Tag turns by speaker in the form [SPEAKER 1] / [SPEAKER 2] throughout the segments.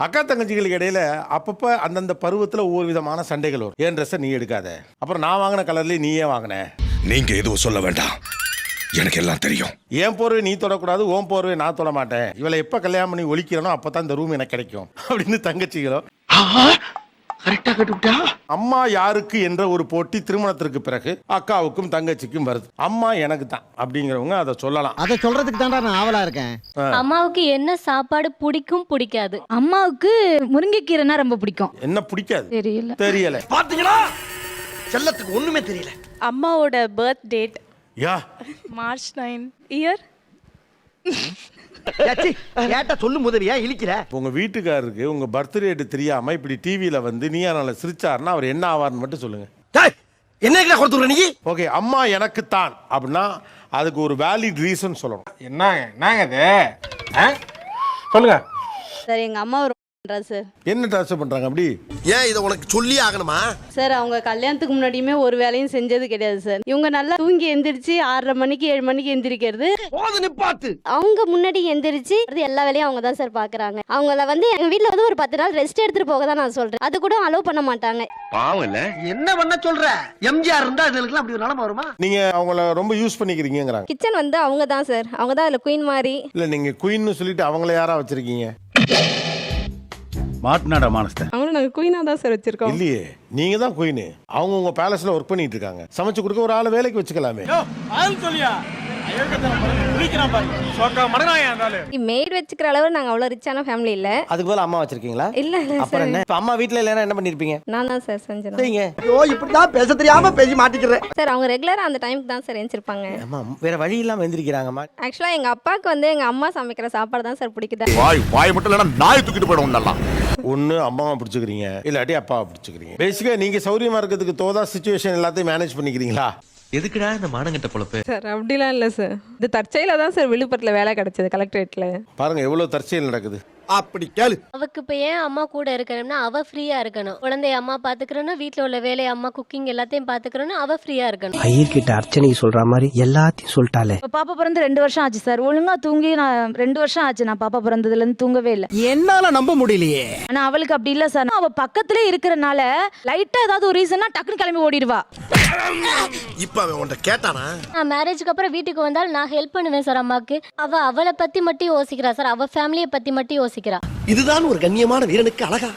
[SPEAKER 1] அக்கா தங்கச்சிகளுக்கு இடையில அப்பப்ப அந்தந்த பருவத்துல ஒவ்வொரு விதமான சண்டைகள் வரும். என் ட்ரெஸ்ஸை நீ எடுக்காத, அப்புறம் நான் வாங்கின கலர்லயே நீயே வாங்கின,
[SPEAKER 2] நீங்க எதுவும் சொல்ல வேண்டாம், எனக்கு எல்லாம் தெரியும்.
[SPEAKER 1] என் போர்வை நீ தொடக்கூடாது, ஓன் போர்வை நான் தொட மாட்டேன், இவளை எப்ப கல்யாணம் பண்ணி ஒழிக்கிறனோ அப்பதான் இந்த ரூம் எனக்கு கிடைக்கும் அப்படின்னு தங்கச்சிகளும். அம்மா யாருக்கு என்ற ஒரு போட்டி திருமணத்திற்கு பிறகு அக்காவுக்கும் தங்கச்சிக்கும் வருது. அம்மா எனக்கு தான் அப்படிங்கிறவங்க அதை சொல்லலாம்.
[SPEAKER 3] அதை சொல்றதுக்கு தான்டா நான் ஆவலா இருக்கேன்.
[SPEAKER 4] அம்மாவுக்கு என்ன சாப்பாடு பிடிக்கும் பிடிக்காது?
[SPEAKER 5] அம்மாவுக்கு முருங்கைக்கீரைனா ரொம்ப பிடிக்கும்.
[SPEAKER 1] என்ன பிடிக்காது தெரியல.
[SPEAKER 3] பாத்தீங்களா, செல்லத்துக்கு ஒண்ணுமே தெரியல.
[SPEAKER 6] அம்மாவோட பர்த் டேட்
[SPEAKER 1] யா
[SPEAKER 6] March 9 இயர்.
[SPEAKER 3] ஏட்டா சொல்லு முதவியா இழிக்கிற.
[SPEAKER 1] உங்க வீட்டுக்காரருக்கு உங்க பர்த்டே தெரியாம இப்படி டிவியில வந்து நீ அதனால சிரிச்சாருன்னா அவர் என்ன ஆவார்னு மட்டும் சொல்லுங்க.
[SPEAKER 3] என்ன கொடுத்துற நீ?
[SPEAKER 1] ஓகே, அம்மா எனக்கு தான் அப்படின்னா அதுக்கு ஒரு வேலிட் ரீசன் சொல்லணும்.
[SPEAKER 7] என்னங்க இது சொல்லுங்க
[SPEAKER 6] சார் எங்க அம்மா சார்
[SPEAKER 1] என்ன டார்ச்சர் பண்றாங்க அப்படி?
[SPEAKER 3] ஏன் இதை உனக்கு சொல்லி ஆகணுமா?
[SPEAKER 6] சார் அவங்க கல்யாணத்துக்கு முன்னாடியுமே ஒரு வேலையும் செஞ்சது கிடையாது சார். இவங்க நல்லா தூங்கி எந்திரிச்சு 6:30 மணிக்கு 7 மணிக்கு எந்திரிக்கிறது.
[SPEAKER 3] நிப்பாட்டு.
[SPEAKER 8] அவங்க முன்னாடி எந்திரிச்சு எல்லா வேலையும் அவங்க தான் சார் பாக்குறாங்க. அவங்கள வந்து எங்க வீட்ல வந்து ஒரு 10 நாள் ரெஸ்ட் எடுத்துட்டு போக தான் நான் சொல்றேன். அது கூட அலோவ் பண்ண மாட்டாங்க.
[SPEAKER 2] பாவம் இல்ல,
[SPEAKER 3] என்ன பண்ண சொல்ற? எம்ஜிஆர் இருந்தா அதுக்கு அப்படி ஒரு நிலைமை வருமா?
[SPEAKER 1] நீங்க அவங்கள ரொம்ப யூஸ் பண்ணிக்கிறீங்கங்கறாங்க.
[SPEAKER 8] கிச்சன் வந்து அவங்க தான் சார், அவங்க தான் அதுல குயின் மாதிரி.
[SPEAKER 1] இல்ல நீங்க குயின்னு சொல்லிட்டு அவங்கள யாரா வச்சிருக்கீங்க?
[SPEAKER 7] மாட்டுநாடா மானஸ்த
[SPEAKER 6] அவங்கள நாங்க குயினா தான் சார் வச்சிருக்கோம்.
[SPEAKER 1] இல்லையே, நீங்க தான் குயின். அவங்க உங்க பேலஸ்ல ஒர்க் பண்ணிட்டு இருக்காங்க. சமைச்சு கொடுக்க ஒரு ஆளை வேலைக்கு வச்சுக்கலாமே.
[SPEAKER 8] மெய்ட் வச்சுக்கிற அளவு நாங்க அவ்வளவு ரிச்சான ஃபேமிலி இல்ல.
[SPEAKER 9] அதுக்கு பதிலா அம்மா வச்சிருக்கீங்களா?
[SPEAKER 8] இல்ல
[SPEAKER 9] அப்புறம் என்ன? இப்ப அம்மா வீட்ல இல்லனா என்ன பண்ணிருப்பீங்க?
[SPEAKER 8] நான் தான் சார் செஞ்சேன்.
[SPEAKER 9] சரிங்க.
[SPEAKER 3] ஐயோ இப்படிதான் பேச தெரியாம பேசி மாட்டிக்கிறேன்.
[SPEAKER 8] சார் அவங்க ரெகுலரா அந்த டைம்க்கு தான் சார் எந்திரிப்பாங்க.
[SPEAKER 9] அம்மா வேற வழி இல்லாம எந்திரிக்கிறாங்கம்மா.
[SPEAKER 8] ஆக்சுவலா எங்க அப்பாக்கு வந்து எங்க அம்மா சமைக்கிற சாப்பாடு தான் சார் பிடிக்குது.
[SPEAKER 2] வாய் மட்டும் இல்லைன்னா நாய் தூக்கிட்டு போயிடும். நல்லா
[SPEAKER 1] ஒண்ணு அம்மாவை பிடிச்சிக்கிறீங்க, இல்லாட்டி அப்பாவை பிடிச்சிக்கிறீங்க. பேசிக்கா நீங்க சௌரியமா இருக்கிறதுக்கு தோதா சிச்சுவேஷன் எல்லாத்தையும் மேனேஜ் பண்ணிக்கிறீங்களா?
[SPEAKER 10] எதுக்குடா இந்த மானங்கட்ட பொழப்பு?
[SPEAKER 6] சார் அப்படிலாம் இல்ல சார். இது தற்செயலா தான் சார் விழுப்புரத்துல வேலை கிடைச்சது கலெக்டரேட்ல.
[SPEAKER 1] பாருங்க எவ்வளவு தற்செயல் நடக்குது.
[SPEAKER 3] அப்படி கேளு.
[SPEAKER 4] அவக்கு இப்ப ஏன் அம்மா கூட இருக்கணும்னா அவ ஃப்ரீயா இருக்கணும். குழந்தைய அம்மா பாத்துக்கிறோம்னா வீட்டுல உள்ள வேலையை அம்மா குக்கிங் எல்லாத்தையும் பாத்துக்கிறோம்னா அவ ஃப்ரீயா இருக்கணும்.
[SPEAKER 9] ஐயர் கிட்ட அர்ச்சனை சொல்ற மாதிரி எல்லாத்தையும் சொல்லிட்டாலே.
[SPEAKER 5] பாப்பா பிறந்து 2 வருஷம் ஆச்சு சார். ஒழுங்கா தூங்கி நான் 2 வருஷம் ஆச்சு. நான் பாப்பா பிறந்ததுல இருந்து தூங்கவே இல்ல.
[SPEAKER 3] என்னால நம்ப முடியலையே.
[SPEAKER 5] ஆனா அவளுக்கு அப்படி இல்ல சார். அவ பக்கத்திலே இருக்கறனால லைட்டா ஏதாவது ஒரு ரீசன்னா டக்குனு கிளம்பி ஓடிடுவா.
[SPEAKER 3] இப்ப அவன் உன்கிட்ட கேட்டானா?
[SPEAKER 4] நான் மேரேஜ்க்கு அப்புறம் வீட்டுக்கு வந்தால் நான் ஹெல்ப் பண்ணுவேன் சார் அம்மாக்கு. அவளை பத்தி மட்டும் யோசிக்கிறா சார், அவ ஃபேமிலியை பத்தி மட்டும் யோசிக்கிறா.
[SPEAKER 3] இதுதான் ஒரு கண்ணியமான வீரனுக்கு அழகா.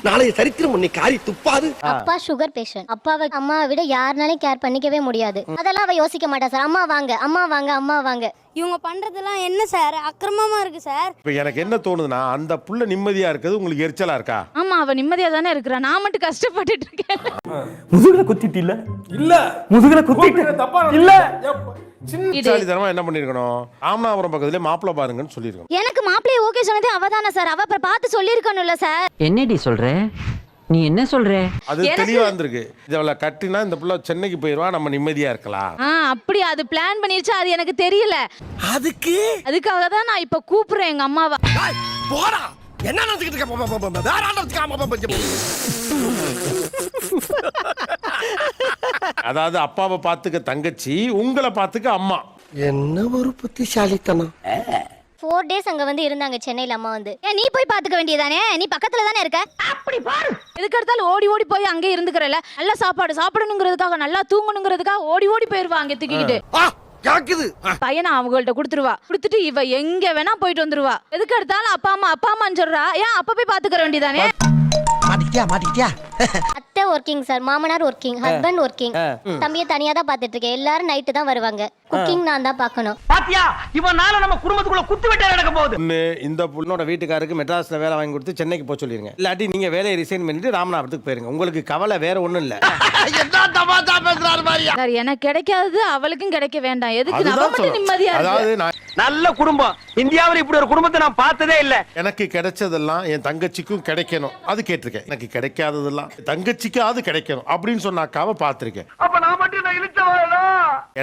[SPEAKER 3] நாளைய சரித்திரம் உன்னை காரி துப்பாது.
[SPEAKER 8] அப்பா சுகர் பேஷண்ட். அப்பாவை அம்மாவை விட யாருனாலும் கேர் பண்ணிக்கவே முடியாது. அதெல்லாம் அவ யோசிக்க மாட்டா சார். அம்மா வாங்க, அம்மா வாங்க, அம்மா வாங்க. இவங்க பண்றதெல்லாம் என்ன சார் அக்கிரமமா இருக்கு சார்.
[SPEAKER 1] இப்ப எனக்கு என்ன தோணுதுன்னா அந்த புள்ள நிம்மதியா இருக்கிறது உங்களுக்கு எரிச்சலா இருக்கா?
[SPEAKER 5] ஆமா, அவ நிம்மதியா தானே இருக்கறா. நான் மட்டும் கஷ்டப்பட்டுட்டு இருக்கேன்.
[SPEAKER 9] முதுகுல குத்திட்டு இல்ல? இல்ல முதுகுல குத்திட்டு தப்பா இல்ல.
[SPEAKER 1] சின்னசாலித்தனமா என்ன பண்ணிருக்கணும்? ராமநாதபுரம் பக்கத்துல மாப்பிள்ளை பாருங்கன்னு சொல்லிருக்கணும்.
[SPEAKER 8] எனக்கு மாப்பிள்ளைய ஓகே சொன்னதே அவதானே சார். அவ அப்புறம் பார்த்து சொல்லிருக்கணும்ல சார்.
[SPEAKER 9] என்னடி சொல்ற? நீ என்ன சொல்ற?
[SPEAKER 1] அது தெளிவா இருந்திருக்கு. இதவள கட்டினா இந்த புள்ள சென்னைக்கு போயிருவா, நம்ம நிம்மதியா இருக்கலாம்.
[SPEAKER 5] அப்படி அது பிளான் பண்ணிருச்சு. அது எனக்கு தெரியல. அதுக்காக தான் நான் இப்ப கூப்பிடுறேன் எங்க அம்மாவை.
[SPEAKER 3] போடா. என்ன நினைச்சிட்டு இருக்க? வேற ஆண்டத்துக்கு
[SPEAKER 1] அதாவது அப்பாவை பாத்துக்க தங்கச்சி, உங்களை பாத்துக்க அம்மா.
[SPEAKER 3] என்ன ஒரு புத்திசாலித்தனம்.
[SPEAKER 8] 4 days அங்க வந்து இருந்தாங்க சென்னையில. அம்மா வந்து நீ போய் பாத்துக்க வேண்டியதானே, நீ பக்கத்துல தானே இருக்க. அப்படி பாரு.
[SPEAKER 5] எதுக்கு எடுத்தாலும் ஓடி ஓடி போய் அங்கே இருந்துக்கிறல. நல்ல சாப்பாடு சாப்பிடணுங்கிறதுக்காக, நல்லா தூங்கணுங்கிறதுக்காக ஓடி ஓடி போயிருவா அங்க தூக்கிக்கிட்டு. பையனை அவங்கள்ட்ட கொடுத்துருவா. கொடுத்துட்டு இவ எங்க வேணா போயிட்டு வந்துருவா. எதுக்கு எடுத்தாலும் அப்பா அம்மான்னு சொல்றா. ஏன் அப்ப போய் பாத்துக்கிற வேண்டியதானே.
[SPEAKER 3] மாட்டிக்கிட்டியா?
[SPEAKER 8] அத்தை ஒர்க்கிங் சார், மாமனார் ஒர்க்கிங், ஹஸ்பண்ட் ஒர்க்கிங். தம்பியை தனியா தான் பாத்துட்டு இருக்கேன். எல்லாரும் நைட்டு தான் வருவாங்க. குக்கிங் நான் தான் பார்க்கணும்.
[SPEAKER 3] பாத்தியா, இவனால நம்ம குடும்பத்துக்குள்ள குத்து வெட்ட நடக்க போகுது.
[SPEAKER 9] இந்த பொண்ணோட வீட்டுக்காருக்கு மெட்ராஸ்ல வேலை வாங்கி கொடுத்து சென்னைக்கு போக சொல்லிருங்க. இல்லாட்டி நீங்க வேலையை ரிசைன் பண்ணிட்டு ராமநாதபுரத்துக்கு போயிருங்க. உங்களுக்கு கவலை வேற ஒண்ணும் இல்ல.
[SPEAKER 5] சார் எனக்கு கிடைக்காதது அவளுக்கும் கிடைக்க வேண்டாம். எதுக்கு நம்ம மட்டும் நிம்மதியா
[SPEAKER 1] அதாவது
[SPEAKER 3] நல்ல குடும்பம். இந்தியாவில் இப்படி ஒரு குடும்பத்தை நான் பார்த்ததே இல்ல.
[SPEAKER 1] எனக்கு கிடைச்சதெல்லாம் என் தங்கச்சிக்கும் கிடைக்கணும், அது கேட்டிருக்கேன். எனக்கு கிடைக்காததெல்லாம் தங்கச்சிக்காவது கிடைக்கணும் அப்படின்னு சொன்னாக்காவ பார்த்திருக்கேன்.
[SPEAKER 3] அப்ப நான் மட்டும் நான் இழுச்சவாளா?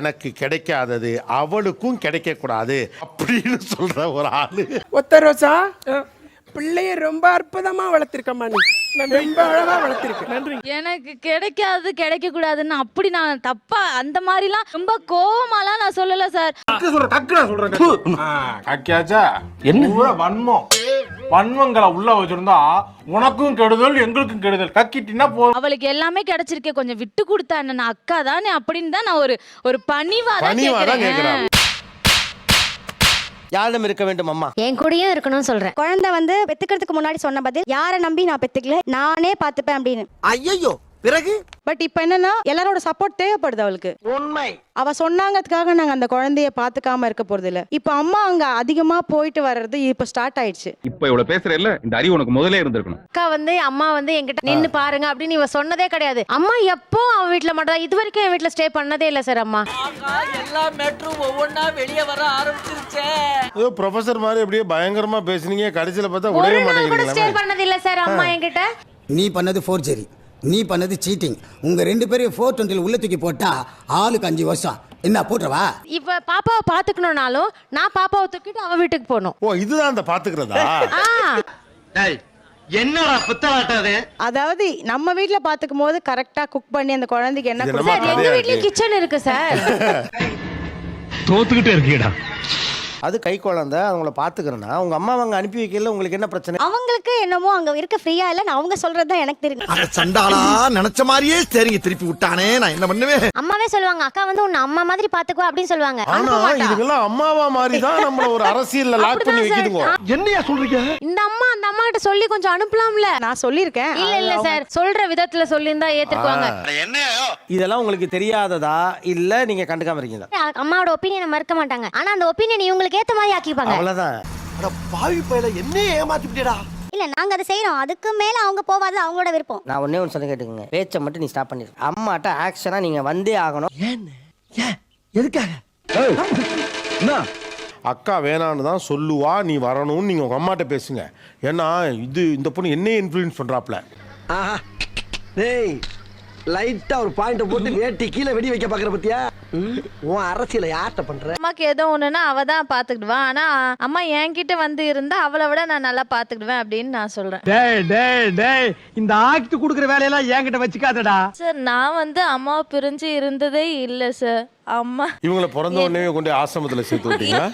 [SPEAKER 1] எனக்கு கிடைக்காதது அவளுக்கும் கிடைக்க கூடாது அப்படின்னு சொல்ற ஒரு ஆளு.
[SPEAKER 7] ஒத்த ரோசா
[SPEAKER 3] பிள்ளைய ரொம்ப அற்புதமா வளர்த்திருக்கம்மா நீ. நான் ரொம்ப அழகா வளர்த்திருக்கேன். நன்றி.
[SPEAKER 5] எனக்கு கிடைக்காது கிடைக்க கூடாதுன்னு அப்படி நான் தப்பா அந்த மாதிரிலாம் ரொம்ப கோவமாலாம் நான் சொல்லல சார்.
[SPEAKER 7] கக்கியாச்சா என்ன வன்மம் வன்மங்களை உள்ள வச்சிருந்தா உனக்கும் கெடுதல் எங்களுக்கும் கெடுதல். கக்கிட்டினா போதும்.
[SPEAKER 5] அவளுக்கு எல்லாமே கிடைச்சிருக்கே, கொஞ்சம் விட்டு கொடுத்தா என்ன, நான் அக்கா தானே அப்படின்னு தான் நான் ஒரு பணிவா தான் கேக்குறேன்.
[SPEAKER 9] யாரிடம் இருக்க வேண்டும் அம்மா?
[SPEAKER 8] என் கூடயும் இருக்கணும்னு சொல்றேன்.
[SPEAKER 6] குழந்தை வந்து பெத்துக்கிறதுக்கு முன்னாடி சொன்ன பதில், யாரை நம்பி நான் பெத்துக்கல, நானே பாத்துப்பேன் அப்படின்னு.
[SPEAKER 3] ஐயோ பிறகு
[SPEAKER 6] பட் இப்ப என்னன்னா எல்லாரோட சப்போர்ட் தேவைப்படுது அவளுக்கு.
[SPEAKER 3] உண்மை.
[SPEAKER 6] அவ சொன்னாங்கிறதுக்காக நாங்க அந்த குழந்தைய பாத்துக்காம இருக்க போறது இல்ல. இப்ப அம்மா அங்க அதிகமா போயிட்டு வர்றது இப்ப ஸ்டார்ட் ஆயிடுச்சு.
[SPEAKER 10] இப்ப இவ்வளவு பேசுற இல்ல, இந்த அறிவு உனக்கு முதல்ல இருந்திருக்கணும்.
[SPEAKER 5] அக்கா வந்து அம்மா வந்து என்கிட்ட நின்னு பாருங்க அப்படின்னு இவ சொன்னதே கிடையாது. அம்மா எப்போ அவ வீட்டுல மட்டும், இது வரைக்கும் என் வீட்டுல ஸ்டே பண்ணதே இல்ல சார். அம்மா
[SPEAKER 3] எல்லா மேட்டரும் ஒவ்வொன்னா வெளியே வர ஆரம்பிச்சிருச்சே.
[SPEAKER 1] ஏதோ ப்ரொஃபசர் மாதிரி அப்படியே பயங்கரமா பேசுனீங்க, கடைசியில பார்த்தா
[SPEAKER 5] ஒரு
[SPEAKER 1] உடவே
[SPEAKER 5] நாள் கூட ஸ்டே
[SPEAKER 1] மாட்டேங்கிறீங்களா?
[SPEAKER 5] பண்ணது இல்ல சார் அம்மா என்கிட்ட.
[SPEAKER 3] நீ பண்ணது ஃபோர்ஜரி, நீ பண்ணது சீட்டிங். உங்க 2 பேரையும் 420 உள்ள தூக்கி போட்டா ஆளுக்கு 5 வருஷம். என்ன போட்டுறவா?
[SPEAKER 5] இப்ப பாப்பாவை பாத்துக்கணும்னாலும் நான் பாப்பாவை தூக்கிட்டு அவ வீட்டுக்கு போகணும்.
[SPEAKER 1] ஓ, இதுதான் அந்த பாத்துக்கிறதா?
[SPEAKER 3] என்னடா புத்தலாட்டாது?
[SPEAKER 6] அதாவது நம்ம வீட்ல பாத்துக்கும் போது கரெக்டா குக் பண்ணி அந்த குழந்தைக்கு என்ன
[SPEAKER 1] இது
[SPEAKER 6] கொடுத்தா-
[SPEAKER 1] நம்ம
[SPEAKER 5] சார் எங்க
[SPEAKER 1] கதையா
[SPEAKER 5] வீட்லயும்
[SPEAKER 1] இருக்கு.
[SPEAKER 5] கிச்சன் இருக்கு சார்.
[SPEAKER 10] தோத்துக்கிட்டே இருக்கீடா.
[SPEAKER 9] அது கை குழந்தை, அவங்கள பாத்துக்கிறேன்னா உங்க அம்மா அவங்க அனுப்பி வைக்கல, உங்களுக்கு என்ன பிரச்சனை?
[SPEAKER 8] அவங்களுக்கு என்னமோ அங்க இருக்க ஃப்ரீயா இல்லன்னு அவங்க சொல்றதுதான் எனக்கு தெரியும்.
[SPEAKER 3] அட சண்டாளா, நினைச்ச மாதிரியே சரிங்க திருப்பி விட்டானே, நான் என்ன பண்ணுவேன்?
[SPEAKER 8] அம்மாவே சொல்லுவாங்க, அக்கா வந்து உன்னை அம்மா மாதிரி பாத்துக்குவா அப்படின்னு சொல்லுவாங்க.
[SPEAKER 1] ஆனா இதுக்கெல்லாம் அம்மாவா மாதிரி தான் நம்மள ஒரு அரசியல்ல லாக் பண்ணி வைக்குதுங்க.
[SPEAKER 3] என்னையா சொல்றீங்க?
[SPEAKER 5] இந்த அம்மா அந்த அம்மா கிட்ட சொல்லி கொஞ்சம் அனுப்பலாம்ல.
[SPEAKER 6] நான் சொல்லியிருக்கேன்.
[SPEAKER 5] இல்ல சார், சொல்ற விதத்துல சொல்லியிருந்தா ஏத்துக்குவாங்க.
[SPEAKER 9] இதெல்லாம் உங்களுக்கு தெரியாததா இல்ல நீங்க கண்டுக்காம இருக்கீங்களா?
[SPEAKER 8] அம்மாவோட ஒப்பீனியனை மறுக்க மாட்டாங்க. ஆனா அந்த ஒப்பீனியன் இவங்களுக்கு ஏத்த மாதிரி ஆக்கிப்பாங்க.
[SPEAKER 9] அவ்வளவுதான்.
[SPEAKER 3] அட பாவி பையல, என்ன ஏமாத்திட்டேடா.
[SPEAKER 8] இல்ல நாங்க அதை செய்யறோம், அதுக்கு மேல அவங்க போவாது, அவங்களோட விருப்பம்.
[SPEAKER 9] நான் ஒண்ணே ஒன்று சொல்ல கேட்டுக்கங்க, பேச்சை மட்டும் நீ ஸ்டாப் பண்ணிடு. அம்மாட்ட ஆக்ஷனா நீங்க வந்தே ஆகணும்.
[SPEAKER 3] எதுக்காக?
[SPEAKER 1] அக்கா வேணான்னு தான் சொல்லுவா, நீ வரணும்னு நீங்க உங்க அம்மாட்ட பேசுங்க. ஏன்னா இந்த பொண்ணு என்னையே இன்ஃப்ளூயன்ஸ் பண்றாப்ல.
[SPEAKER 3] ஆஹா. டேய், லைட்டா ஒரு பாயிண்ட் போட்டு வேட்டி கீழே வெடி வைக்க பாக்குற பத்தியா? உன் அரசியல யார்ட்ட பண்ற?
[SPEAKER 5] அம்மாக்கு ஏதோ ஒண்ணுன்னா அவ தான் பாத்துக்கிடுவா. ஆனா அம்மா என்கிட்ட வந்து இருந்தா அவளை விட நான் நல்லா பாத்துக்கிடுவேன் அப்படின்னு நான் சொல்றேன்.
[SPEAKER 3] டேய் டேய் டேய், இந்த ஆக்ட் குடுக்குற வேலையெல்லாம் என்கிட்ட வச்சுக்காதடா.
[SPEAKER 5] சார் நான் வந்து அம்மாவை பிரிஞ்சு இருந்ததே இல்ல சார். அம்மா
[SPEAKER 1] இவங்கள பிறந்த உடனே கொண்டு ஆசிரமத்துல சேர்த்து விட்டீங்களா?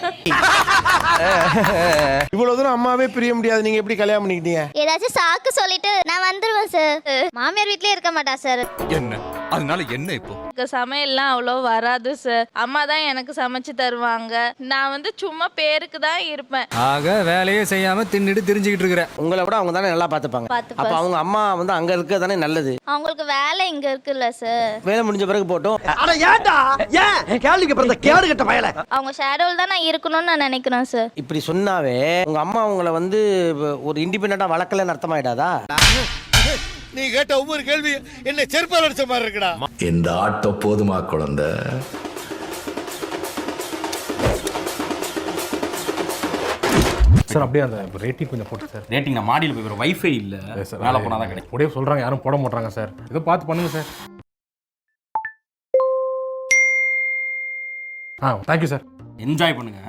[SPEAKER 1] இவ்வளவு தூரம் அம்மாவே பிரிய முடியாது, நீங்க எப்படி கல்யாணம் பண்ணிக்கிட்டீங்க?
[SPEAKER 8] ஏதாச்சும் சாக்கு சொல்லிட்டு நான் வந்துருவேன் சார். மாமியார் வீட்லயே இருக்க மாட்டா சார்.
[SPEAKER 2] என்ன அதனால என்ன இப்போ?
[SPEAKER 5] சமையல்லாம் அவ்வளோ வராது சார். அம்மா தான் எனக்கு சமைச்சு தருவாங்க. நான் வந்து சும்மா பேருக்கு தான் இருப்பேன்.
[SPEAKER 10] ஆக வேலையே செய்யாம தின்னுட்டு தெரிஞ்சுக்கிட்டு இருக்கிறேன்.
[SPEAKER 9] உங்களை விட அவங்க தானே நல்லா பார்த்துப்பாங்க. அப்ப அவங்க அம்மா வந்து அங்க இருக்க தானே நல்லது.
[SPEAKER 8] அவங்களுக்கு வேலை இங்க இருக்குல்ல சார்.
[SPEAKER 9] வேலை முடிஞ்ச பிறகு போட்டோம்.
[SPEAKER 3] அட ஏன்டா? ஏன் கேள்விக்கு பிறந்த கேடு கட்ட பயல?
[SPEAKER 8] அவங்க ஷேடோவில் தான் நான் இருக்கணும்னு நான் நினைக்கிறேன் சார்.
[SPEAKER 9] இப்படி சொன்னாவே உங்க அம்மா உங்களை வந்து ஒரு இண்டிபெண்டா வளர்க்கலன்னு அர்த்தமாயிடாதா?
[SPEAKER 3] நீ கேட்ட ஒவ்வொரு கேள்வி என்ன செருப்பால் அடிச்ச மாதிரி இருக்குடா.
[SPEAKER 2] இந்த ஆட்டோ போதுமா குழந்தை?
[SPEAKER 7] சார் அப்படியே அந்த ரேட்டிங் கொஞ்சம் போட்டு சார்.
[SPEAKER 10] ரேட்டிங் நான் மாடியில் போய் வைஃபை இல்ல
[SPEAKER 7] சார்
[SPEAKER 10] மேலே போனால் தான் கிடைக்கும்.
[SPEAKER 7] அப்படியே சொல்றாங்க, யாரும் போட மாட்டாங்க சார். ஏதோ பார்த்து பண்ணுங்க சார். Thank you sir.
[SPEAKER 10] என்ஜாய் பண்ணுங்க.